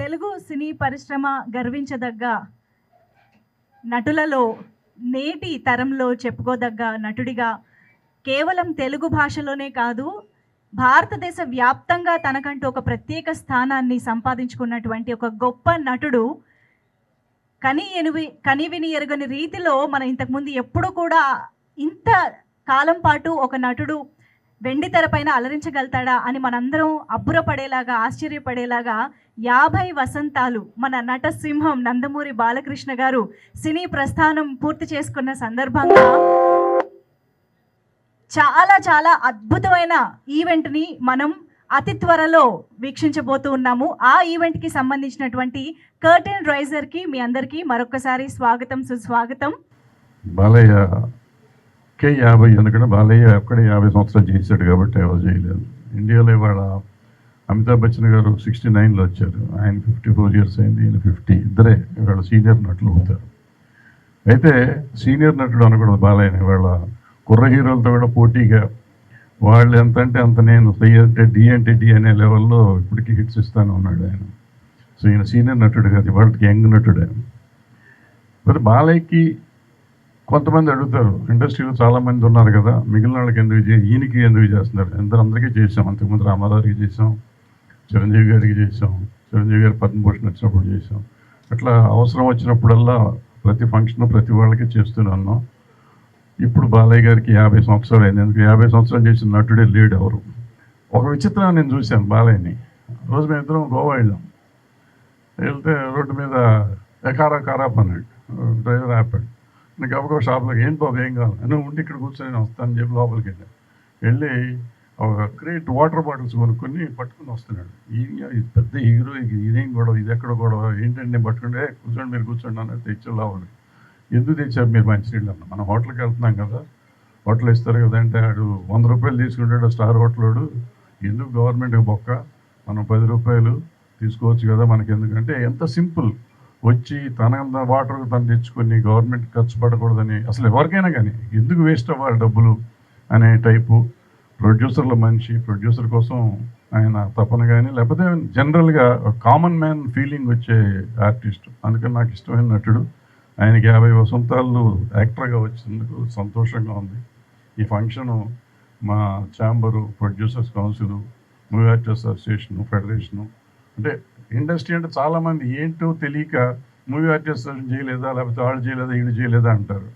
తెలుగు సినీ పరిశ్రమ గర్వించదగ్గ నటులలో నేటి తరంలో చెప్పుకోదగ్గ నటుడిగా కేవలం తెలుగు భాషలోనే కాదు భారతదేశ వ్యాప్తంగా తనకంటూ ఒక ప్రత్యేక స్థానాన్ని సంపాదించుకున్నటువంటి ఒక గొప్ప నటుడు. కనివిని ఎరుగని రీతిలో మనం ఇంతకుముందు ఎప్పుడు కూడా ఇంత కాలం పాటు ఒక నటుడు వెండి తెరపైన అలరించగలుగుతాడా అని మనందరం అబ్బురపడేలాగా ఆశ్చర్యపడేలాగా 50 వసంతాలు మన నట సింహం నందమూరి బాలకృష్ణ గారు సినీ ప్రస్థానం పూర్తి చేసుకున్న సందర్భంగా చాలా చాలా అద్భుతమైన ఈవెంట్ని మనం అతి త్వరలో వీక్షించబోతూ ఉన్నాము. ఆ ఈవెంట్కి సంబంధించినటువంటి కర్టెన్ రైజర్కి మీ అందరికీ మరొకసారి స్వాగతం, సుస్వాగతం. బాలయ్య 50 ఎందుకంటే బాలయ్య అక్కడే 50 సంవత్సరాలు చేశాడు కాబట్టి ఎవరు చేయలేదు. ఇండియాలో ఇవాళ అమితాబ్ బచ్చన్ గారు 69లో వచ్చారు, ఆయన 54 ఇయర్స్ అయింది, ఈయన 50. ఇద్దరే ఇవాళ సీనియర్ నటులు అవుతారు. అయితే సీనియర్ నటుడు అనకూడదు బాలయ్యని, ఇవాళ కుర్ర హీరోలతో కూడా పోటీగా వాళ్ళు ఎంత అంటే అంత నేను సి అంటే డి అంటే డి అనే లెవెల్లో ఇప్పటికీ హిట్స్ ఇస్తాను ఉన్నాడు ఆయన. సో ఈయన సీనియర్ నటుడు కాదు, వాళ్ళకి యంగ్ నటుడు ఆయన. మరి బాలయ్యకి కొంతమంది అడుగుతారు, ఇండస్ట్రీలో చాలామంది ఉన్నారు కదా, మిగిలిన వాళ్ళకి ఎందుకు ఈయనకి ఎందుకు చేస్తున్నారు? అందరికీ చేసాం, అంతకుముందు రామారావుకి చేసాం, చిరంజీవి గారికి చేసాం, చిరంజీవి గారి పద్మభూషణ్ వచ్చినప్పుడు చేసాం. అట్లా అవసరం వచ్చినప్పుడల్లా ప్రతి ఫంక్షన్ ప్రతి వాళ్ళకి చేస్తూనే ఉన్నాం. ఇప్పుడు బాలయ్య గారికి 50 సంవత్సరాలు అయింది. ఎందుకు 50 సంవత్సరాలు చేసిన నటుడే లేడు ఎవరు. ఒక విచిత్రం నేను చూశాను బాలయ్యని. రోజు మేము ఇద్దరం గోవా వెళ్ళాం. వెళ్తే రోడ్డు మీద కారాప్ అన్నాడు, డ్రైవర్ ఆపాడు. నాకు ఒక షాప్లోకి ఏం బాబు ఏం కావాలి, నువ్వు ఉండి ఇక్కడ కూర్చొని నేను వస్తాను చెప్పి లోపలికి వెళ్ళి ఒక క్రేట్ వాటర్ బాటిల్స్ కొనుక్కొని పట్టుకుని వస్తున్నాడు. ఇది పెద్ద హీరో, ఇదేం గొడవ, ఇది ఎక్కడ గొడవ ఏంటంటే నేను పట్టుకుంటే కూర్చోండి మీరు కూర్చోండి అన్నట్టు తెచ్చారు లోపలికి. ఎందుకు తెచ్చారు మీరు మంచినీళ్ళు అన్న? మనం హోటల్కి వెళ్తున్నాం కదా, హోటల్ ఇస్తారు కదా అంటే ఆడు 100 రూపాయలు తీసుకుంటాడు స్టార్ హోటలోడు. ఎందుకు గవర్నమెంట్కి బొక్క, మనం 10 రూపాయలు తీసుకోవచ్చు కదా మనకి, ఎందుకంటే ఎంత సింపుల్. వచ్చి తన వాటర్ తను తెచ్చుకొని గవర్నమెంట్ ఖర్చు పడకూడదని, అసలు ఎవరికైనా కానీ ఎందుకు వేస్ట్ అవ్వాలి డబ్బులు అనే టైపు ప్రొడ్యూసర్ల మనిషి. ప్రొడ్యూసర్ కోసం ఆయన తపన కానీ, లేకపోతే జనరల్గా కామన్ మ్యాన్ ఫీలింగ్ వచ్చే ఆర్టిస్ట్. అందుకని నాకు ఇష్టమైన నటుడు. ఆయనకి 50 వసంతాలు యాక్టర్గా వచ్చినందుకు సంతోషంగా ఉంది. ఈ ఫంక్షను మా chamber, producers council, movie artist association, federation, అంటే ఇండస్ట్రీ అంటే చాలామంది ఏంటో తెలియక మూవీ ఆర్టిస్ట్ అసోసియేషన్ చేయలేదా, లేకపోతే వాళ్ళు చేయలేదా, వీళ్ళు చేయలేదా అంటారు.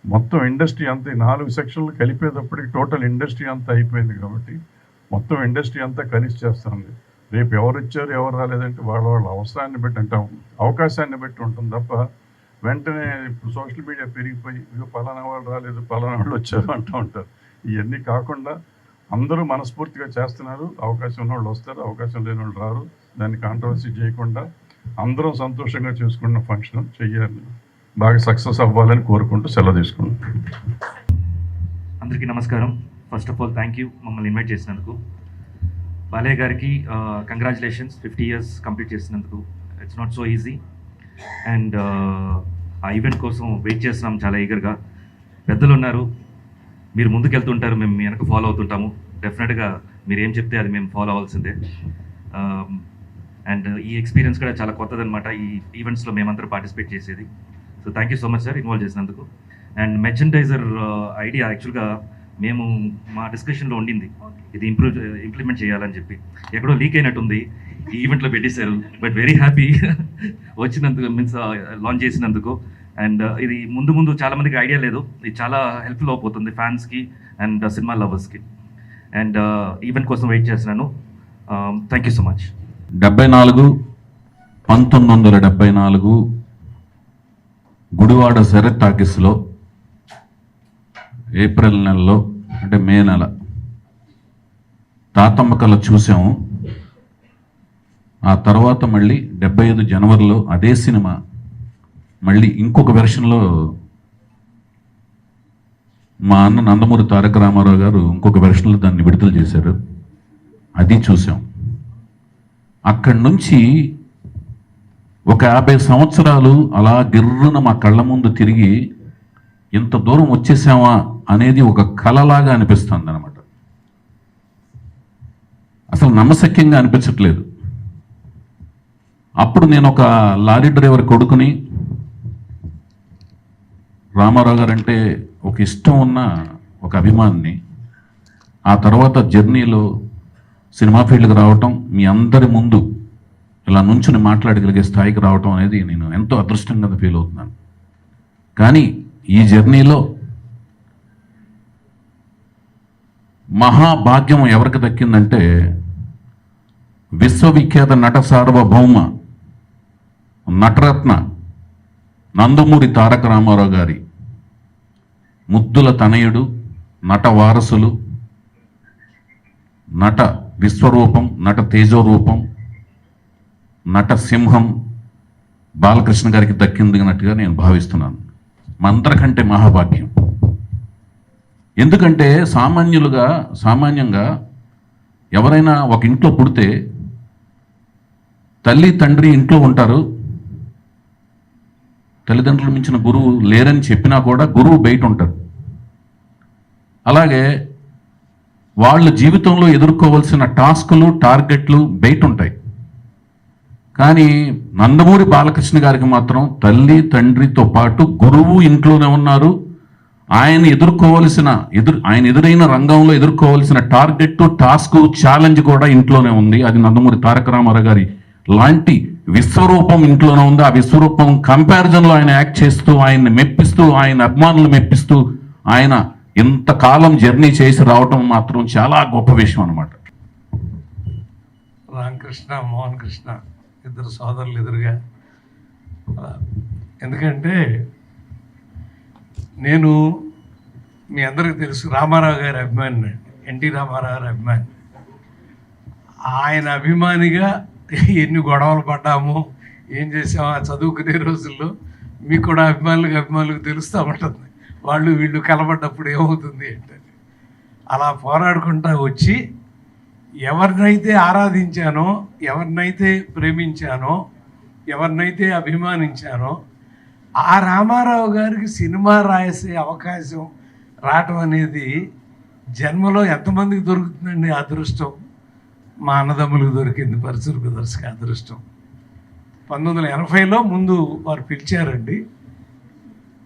మొత్తం ఇండస్ట్రీ అంతా 4 సెక్షన్లు కలిపేటప్పటికి టోటల్ ఇండస్ట్రీ అంతా అయిపోయింది. కాబట్టి మొత్తం ఇండస్ట్రీ అంతా కలిసి చేస్తుంది. రేపు ఎవరు వచ్చారు ఎవరు రాలేదంటే వాళ్ళ అవసరాన్ని బట్టి అంటే అవకాశాన్ని బట్టి ఉంటుంది తప్ప వెంటనే ఇప్పుడు సోషల్ మీడియా పెరిగిపోయి పలానా వాళ్ళు రాలేదు, పలానా వాళ్ళు వచ్చారు అంటూ ఉంటారు. ఇవన్నీ కాకుండా అందరూ మనస్ఫూర్తిగా చేస్తున్నారు. అవకాశం ఉన్న వాళ్ళు వస్తారు, అవకాశం లేని వాళ్ళు రారు. దాన్ని కాంట్రవర్సీ చేయకుండా అందరం సంతోషంగా చేసుకున్న ఫంక్షన్ చెయ్యాలి, బాగా సక్సెస్ అవ్వాలని కోరుకుంటూ సెలవు తీసుకుంటాం. అందరికీ నమస్కారం. First of all thank you మమ్మల్ని ఇన్వైట్ చేసినందుకు. బాలయ్య గారికి కంగ్రాచులేషన్స్, 50 ఇయర్స్ కంప్లీట్ చేసినందుకు. It's not so easy. And ఆ ఈవెంట్ కోసం వెయిట్ చేస్తున్నాం చాలా ఈగర్గా. పెద్దలు ఉన్నారు, మీరు ముందుకెళ్తుంటారు, మేము మీ వెనక ఫాలో అవుతుంటాము. డెఫినెట్గా మీరు ఏం చెప్తే అది మేము ఫాలో అవ్వాల్సిందే. అండ్ ఈ ఎక్స్పీరియన్స్ కూడా చాలా కొత్తదనమాట, ఈ ఈవెంట్స్లో మేమందరూ పార్టిసిపేట్ చేసేది. So thank you so much sir involve చేసినందుకు. అండ్ మెర్చండైజర్ ఐడియా యాక్చువల్గా మేము మా డిస్కషన్లో ఉండింది, ఇది ఇంప్లిమెంట్ చేయాలని చెప్పి. ఎక్కడో లీక్ అయినట్టుంది, ఈ ఈవెంట్లో పెట్టేశారు. బట్ వెరీ హ్యాపీ వచ్చినందుకు, మీన్స్ లాంచ్ చేసినందుకు. అండ్ ఇది ముందు చాలామందికి ఐడియా లేదు, ఇది చాలా హెల్ప్ఫుల్ అయిపోతుంది ఫ్యాన్స్కి అండ్ సినిమా లవర్స్కి. అండ్ ఈవెంట్ కోసం వెయిట్ చేస్తున్నాను. Thank you so much. 1974 Gudivada Sarath టాకీస్లో ఏప్రిల్ నెలలో అంటే మే నెల తాతమ్మ కళ చూసాము. ఆ తర్వాత మళ్ళీ 75 జనవరిలో అదే సినిమా మళ్ళీ ఇంకొక వెర్షన్లో మా అన్న నందమూరి తారక రామారావు గారు ఇంకొక వెర్షన్లో దాన్ని విడుదల చేశారు, అది చూసాం. అక్కడి నుంచి ఒక 50 సంవత్సరాలు అలా గిర్రున మా కళ్ళ ముందు తిరిగి ఇంత దూరం వచ్చేసామా అనేది ఒక కలలాగా అనిపిస్తుంది అనమాట. అసలు నమ్మశక్యంగా అనిపించట్లేదు. అప్పుడు నేను ఒక లారీ డ్రైవర్ కొడుకుని, రామారావు గారు అంటే ఒక ఇష్టం ఉన్న ఒక అభిమానిని. ఆ తర్వాత జర్నీలో సినిమా ఫీల్డ్కి రావటం, మీ అందరి ముందు ఇలా నుంచుని మాట్లాడగలిగే స్థాయికి రావటం అనేది నేను ఎంతో అదృష్టంగా ఫీల్ అవుతున్నాను. కానీ ఈ జర్నీలో మహాభాగ్యం ఎవరికి దక్కిందంటే, విశ్వవిఖ్యాత నట సార్వభౌమ నటరత్న నందమూరి తారక రామారావు గారి ముద్దుల తనయుడు, నట వారసులు, నట విశ్వరూపం, నట తేజోరూపం, నట సింహం బాలకృష్ణ గారికి దక్కింది అన్నట్టుగా నేను భావిస్తున్నాను. మంత్రకంటే మహాభాగ్యం. ఎందుకంటే సామాన్యంగా ఎవరైనా ఒక ఇంట్లో పుడితే తల్లి తండ్రి ఇంట్లో ఉంటారు, తల్లిదండ్రులు మించిన గురువు లేరని చెప్పినా కూడా గురువు బయట ఉంటారు. అలాగే వాళ్ళ జీవితంలో ఎదుర్కోవాల్సిన టాస్కులు, టార్గెట్లు బయట ఉంటాయి. కానీ నందమూరి బాలకృష్ణ గారికి మాత్రం తల్లి తండ్రితో పాటు గురువు ఇంట్లోనే ఉన్నారు. ఆయన ఎదురైన రంగంలో ఎదుర్కోవాల్సిన టార్గెట్, టాస్క్, ఛాలెంజ్ కూడా ఇంట్లోనే ఉంది. అది నందమూరి తారక రామారావు గారి లాంటి విశ్వరూపం ఇంట్లోనే ఉంది. ఆ విశ్వరూపం కంపారిజన్లో ఆయన యాక్ట్ చేస్తూ, ఆయన్ని మెప్పిస్తూ, ఆయన అభిమానులు మెప్పిస్తూ, ఆయన ఇంతకాలం జర్నీ చేసి రావటం మాత్రం చాలా గొప్ప విషయం అన్నమాట. రామకృష్ణ, మోహన్ కృష్ణ ఇద్దరు సోదరులు ఎదురుగా. ఎందుకంటే నేను మీ అందరికీ తెలుసు రామారావు గారి అభిమాని, ఎన్టీ రామారావు గారి అభిమాని. ఆయన అభిమానిగా ఎన్ని గొడవలు పడ్డాము, ఏం చేసాము ఆ చదువుకునే రోజుల్లో. మీకు కూడా అభిమానులకు తెలుస్తూ ఉంటుంది, వాళ్ళు వీళ్ళు కలబడ్డప్పుడు ఏమవుతుంది అంటే. అలా పోరాడుకుంటా వచ్చి ఎవరినైతే ఆరాధించానో, ఎవరినైతే ప్రేమించానో, ఎవరినైతే అభిమానించానో ఆ రామారావు గారికి సినిమా రాసే అవకాశం రావటం అనేది జన్మలో ఎంతమందికి దొరుకుతుందండి? అదృష్టం మా అన్నదమ్ములకు దొరికింది, పరశురు బ్రదర్స్కి అదృష్టం. 1980లో ముందు వారు పిలిచారండి.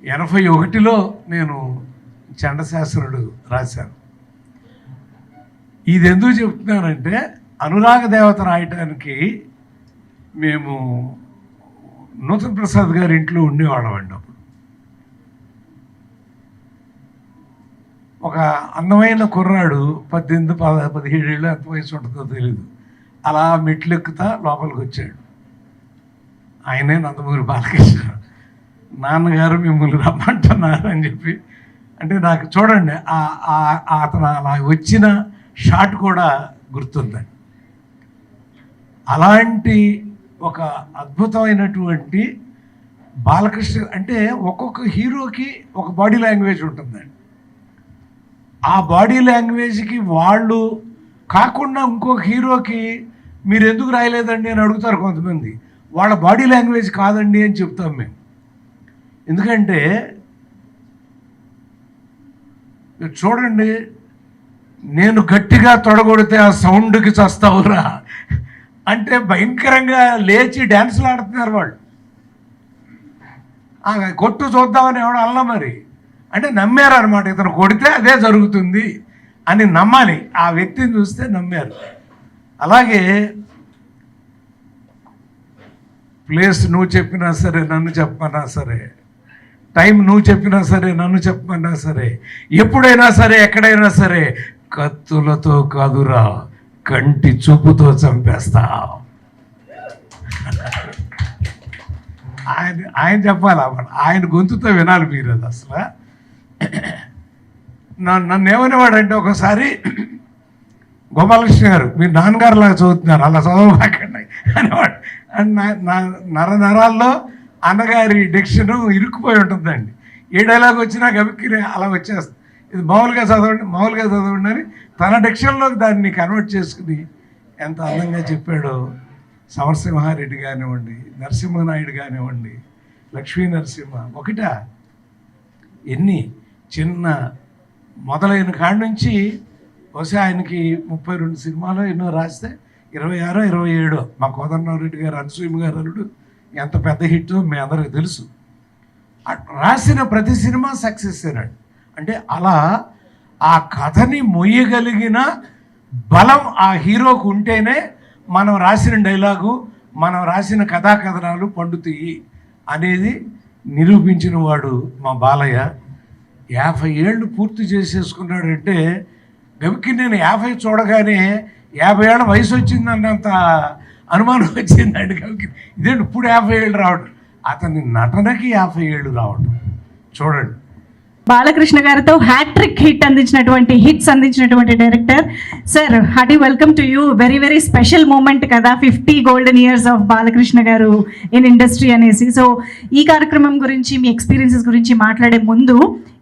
81లో నేను చండశాస్త్రుడు రాశాను. ఇది ఎందుకు చెప్తున్నానంటే, అనురాగ దేవత రాయటానికి మేము నూతన్ ప్రసాద్ గారి ఇంట్లో ఉండేవాళ్ళం అండి. అప్పుడు ఒక అందమైన కుర్రాడు 18-17 ఏళ్ళు ఎంత వయసు ఉంటుందో తెలియదు, అలా మెట్లు ఎక్కుతా లోపలికి వచ్చాడు. ఆయనే నందమూరి బాలకృష్ణ. నాన్నగారు మిమ్మల్ని రమ్మంటున్నారు అని చెప్పి, అంటే నాకు చూడండి అతను అలా వచ్చిన షాట్ కూడా గుర్తుందండి. అలాంటి ఒక అద్భుతమైనటువంటి బాలకృష్ణ అంటే ఒక్కొక్క హీరోకి ఒక బాడీ లాంగ్వేజ్ ఉంటుందండి. ఆ బాడీ లాంగ్వేజ్కి వాళ్ళు కాకుండా ఇంకొక హీరోకి మీరు ఎందుకు రాయలేదండి అని అడుగుతారు కొంతమంది. వాళ్ళ బాడీ లాంగ్వేజ్ కాదండి అని చెప్తాం మేము. ఎందుకంటే చూడండి, నేను గట్టిగా తొడగొడితే ఆ సౌండ్కి చస్తావురా అంటే భయంకరంగా లేచి డ్యాన్సులు ఆడుతున్నారు వాళ్ళు. కొట్టు చూద్దామని ఎవడు అల్లా మరి అంటే నమ్మారు అనమాట. ఇతను కొడితే అదే జరుగుతుంది అని నమ్మాలి, ఆ వ్యక్తిని చూస్తే నమ్మారు. అలాగే ప్లేస్ నువ్వు చెప్పినా సరే, నన్ను చెప్పమన్నా సరే, టైం నువ్వు చెప్పినా సరే, నన్ను చెప్పమన్నా సరే, ఎప్పుడైనా సరే, ఎక్కడైనా సరే, కత్తులతో కాదురా కంటి చూపుతో చంపేస్తా. ఆయన చెప్పాలి, ఆయన గొంతుతో వినాలి మీరు. అది అసలు నన్ను ఏమనేవాడంటే ఒకసారి, గోపాలకృష్ణ గారు మీరు నాన్నగారు లాగా చదువుతున్నారు, అలా చదవకండి అనేవాడు. అండ్ నరాల్లో అన్నగారి డిక్షన్ ఇరుక్కుపోయి ఉంటుందండి. ఏ డైలాగ్ వచ్చినా గబిక్కి అలా వచ్చేస్తుంది. ఇది మామూలుగా చదవండి అని తన డిక్షన్లోకి దాన్ని కన్వర్ట్ చేసుకుని ఎంత అందంగా చెప్పాడో. సమరసింహారెడ్డి కానివ్వండి, నరసింహనాయుడు కానివ్వండి, లక్ష్మీ నరసింహ ఒకటా ఎన్ని చిన్న మొదలైన కాడి నుంచి బహుశా ఆయనకి 32 సినిమాలు ఎన్నో రాస్తే 26 27 మా కోదండరామరెడ్డి గారు అనసూయమ్మ గారు అల్లుడు ఎంత పెద్ద హిట్ మీ అందరికీ తెలుసు. రాసిన ప్రతి సినిమా సక్సెస్ అయినాడు. అంటే అలా ఆ కథని మొయ్యగలిగిన బలం ఆ హీరోకు ఉంటేనే మనం రాసిన డైలాగు, మనం రాసిన కథాకథనాలు పండుతాయి అనేది నిరూపించిన వాడు మా బాలయ్య. 50 ఏళ్ళు పూర్తి చేసేసుకున్నాడంటే గవికి నేను 50 చూడగానే 50 ఏళ్ళ వయసు వచ్చిందన్నంత అనుమానం వచ్చిందండి గవికి. ఇదేంటి ఇప్పుడు 50 ఏళ్ళు రావడం, అతని నటనకి 50 ఏళ్ళు రావడం చూడండి. బాలకృష్ణ గారితో హ్యాట్రిక్ హిట్స్ అందించినటువంటి director sir, hearty welcome to you. Very very special moment కదా, 50 గోల్డెన్ ఇయర్స్ ఆఫ్ బాలకృష్ణ గారు ఇన్ ఇండస్ట్రీ అనేసి. సో ఈ కార్యక్రమం గురించి, మీ ఎక్స్పీరియన్సెస్ గురించి మాట్లాడే ముందు,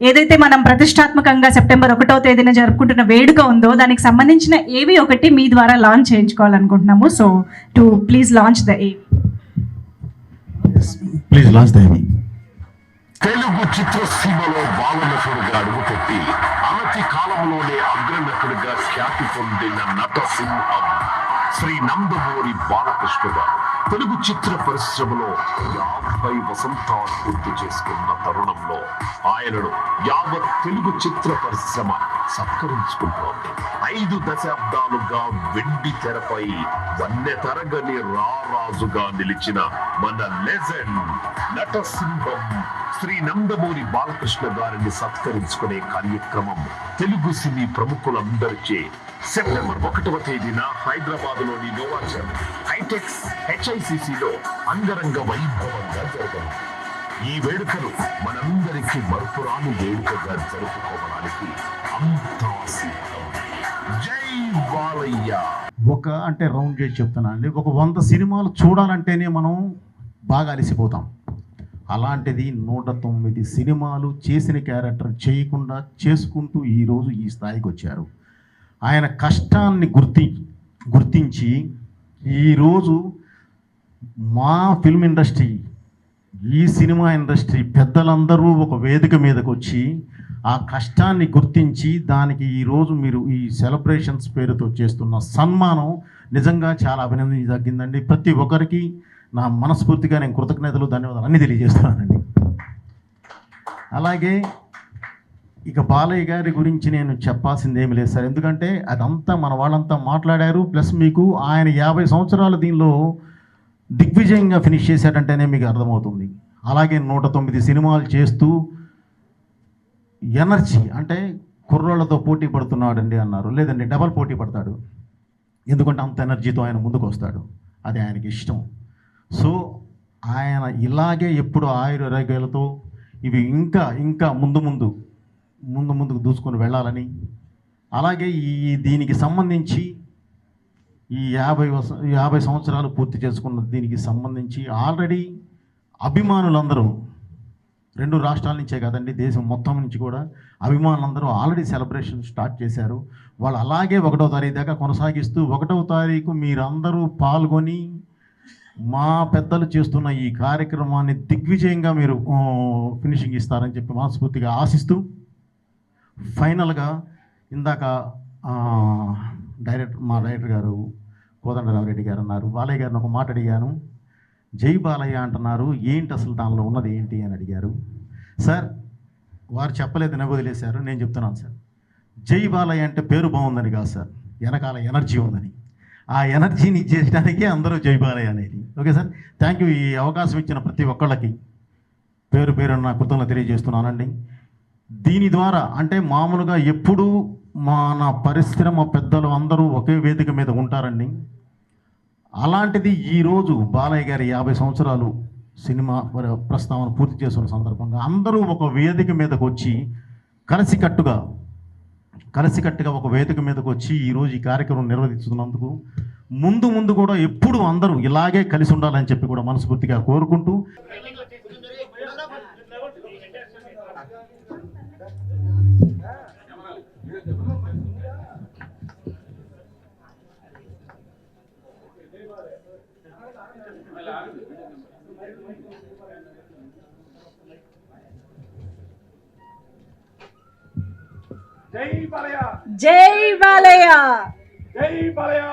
ఏదైతే మనం ప్రతిష్టాత్మకంగా సెప్టెంబర్ 1వ తేదీన జరుపుకుంటున్న వేడుక ఉందో దానికి సంబంధించిన ఏవి ఒకటి మీ ద్వారా లాంచ్ చేయించుకోవాలనుకుంటున్నాము. So to please launch the AV. Please launch the AV. Telugu చిత్రసీమలో బాలనటుడుగా అడుగుపెట్టి అనతి కాలంలోనే అగ్రనటుడిగా ఖ్యాతి పొందిన నటసింహం శ్రీ నందమూరి బాలకృష్ణ గారు తెలుగు చిత్ర పరిశ్రమలో 50 వసంతాలు పూర్తి చేసుకున్న తరుణంలో ఆయనను యావత్ తెలుగు చిత్ర పరిశ్రమ సత్కరించుకుంటోంది. 5 దశాబ్దాలుగా వెండి తెరపై వన్నె తరగని రారాజుగా నిలిచిన మన లెజెండ్ నటసింహం శ్రీ నందమూరి బాలకృష్ణ గారిని సత్కరించుకునే కార్యక్రమం తెలుగు సినీ ప్రముఖులందరిచే సెప్టెంబర్ 1వ తేదీన హైదరాబాద్ లోని నోవాచర్ హైటెక్స్ HICCలో అంగరంగ వైభవంగా జరగనుంది. ఈ వేడుకలు మనందరికీ మరుపురాని వేడుకగా జరుపుకోవడానికి అంతా సిద్ధం. జై బాలయ్య. అంటే రౌండ్ చేసి చెప్తున్నా అండి, ఒక 100 సినిమాలు చూడాలంటేనే మనం బాగా అలసిపోతాం. అలాంటిది 109 సినిమాలు చేసిన క్యారెక్టర్ చేయకుండా చేసుకుంటూ ఈరోజు ఈ స్థాయికి వచ్చారు. ఆయన కష్టాన్ని గుర్తించి ఈరోజు మా ఫిల్మ్ ఇండస్ట్రీ, ఈ సినిమా ఇండస్ట్రీ పెద్దలందరూ ఒక వేదిక మీదకి వచ్చి ఆ కష్టాన్ని గుర్తించి దానికి ఈరోజు మీరు ఈ సెలబ్రేషన్స్ పేరుతో చేస్తున్న సన్మానం నిజంగా చాలా అభినందించదగ్గిందండి. ప్రతి ఒక్కరికి నా మనస్ఫూర్తిగా నేను కృతజ్ఞతలు, ధన్యవాదాలు అన్నీ తెలియజేస్తున్నానండి. అలాగే ఇక బాలయ్య గారి గురించి నేను చెప్పాల్సింది ఏమి లేదు సార్, ఎందుకంటే అదంతా మన వాళ్ళంతా మాట్లాడారు. ప్లస్ మీకు ఆయన 50 సంవత్సరాలు దీనిలో దిగ్విజయంగా ఫినిష్ చేశాడంటేనే మీకు అర్థమవుతుంది. అలాగే 109 సినిమాలు చేస్తూ ఎనర్జీ, అంటే కుర్రోళ్ళతో పోటీ పడుతున్నాడండి అన్నారు, లేదండి డబల్ పోటీ పడతాడు. ఎందుకంటే అంత ఎనర్జీతో ఆయన ముందుకు వస్తాడు, అది ఆయనకి ఇష్టం. సో ఆయన ఇలాగే ఎప్పుడు ఆయురారోగ్యాలతో ఇవి ఇంకా ఇంకా ముందుకు దూసుకొని వెళ్ళాలని, అలాగే దీనికి సంబంధించి ఈ 50 సంవత్సరాలు పూర్తి చేసుకున్న దీనికి సంబంధించి ఆల్రెడీ అభిమానులందరూ 2 రాష్ట్రాల నుంచే కదండి, దేశం మొత్తం నుంచి కూడా అభిమానులందరూ ఆల్రెడీ సెలబ్రేషన్ స్టార్ట్ చేశారు. వాళ్ళు అలాగే 1వ తారీఖు దాకా కొనసాగిస్తూ 1వ తారీఖు మీరందరూ పాల్గొని మా పెద్దలు చేస్తున్న ఈ కార్యక్రమాన్ని దిగ్విజయంగా మీరు ఫినిషింగ్ ఇస్తారని చెప్పి మనస్ఫూర్తిగా ఆశిస్తూ, ఫైనల్గా ఇందాక మా డైరెక్టర్ గారు కోదండరామరెడ్డి గారు అన్నారు, బాలయ్య గారిని ఒక మాట అడిగాను, జై బాలయ్య అంటున్నారు, ఏంటి అసలు దానిలో ఉన్నది ఏంటి అని అడిగారు. సార్ వారు చెప్పలేదు, నేను వదిలేశారు, నేను చెప్తున్నాను సార్. జై బాలయ్య అంటే పేరు బాగుందని కాదు సార్, వెనకాల ఎనర్జీ ఉందని. ఆ ఎనర్జీని ఇచ్చేయడానికే అందరూ జై బాలయ్య అనేది. Okay sir, thank you. ఈ అవకాశం ఇచ్చిన ప్రతి ఒక్కళ్ళకి పేరు నా కృతజ్ఞతలు తెలియజేస్తున్నానండి. దీని ద్వారా అంటే మామూలుగా ఎప్పుడూ మన పరిశ్రమ పెద్దలు అందరూ ఒకే వేదిక మీద ఉంటారండి. అలాంటిది ఈరోజు బాలయ్య గారి 50 సంవత్సరాలు సినిమా ప్రస్తావన పూర్తి చేస్తున్న సందర్భంగా అందరూ ఒక వేదిక మీదకు వచ్చి కలిసికట్టుగా ఒక వేదిక మీదకు వచ్చి ఈరోజు ఈ కార్యక్రమం నిర్వహిస్తున్నందుకు ముందు కూడా ఎప్పుడు అందరూ ఇలాగే కలిసి ఉండాలని చెప్పి కూడా మనస్ఫూర్తిగా కోరుకుంటూ, జై బాలయ్య, జై బాలయ్య, జై బాలయ్య.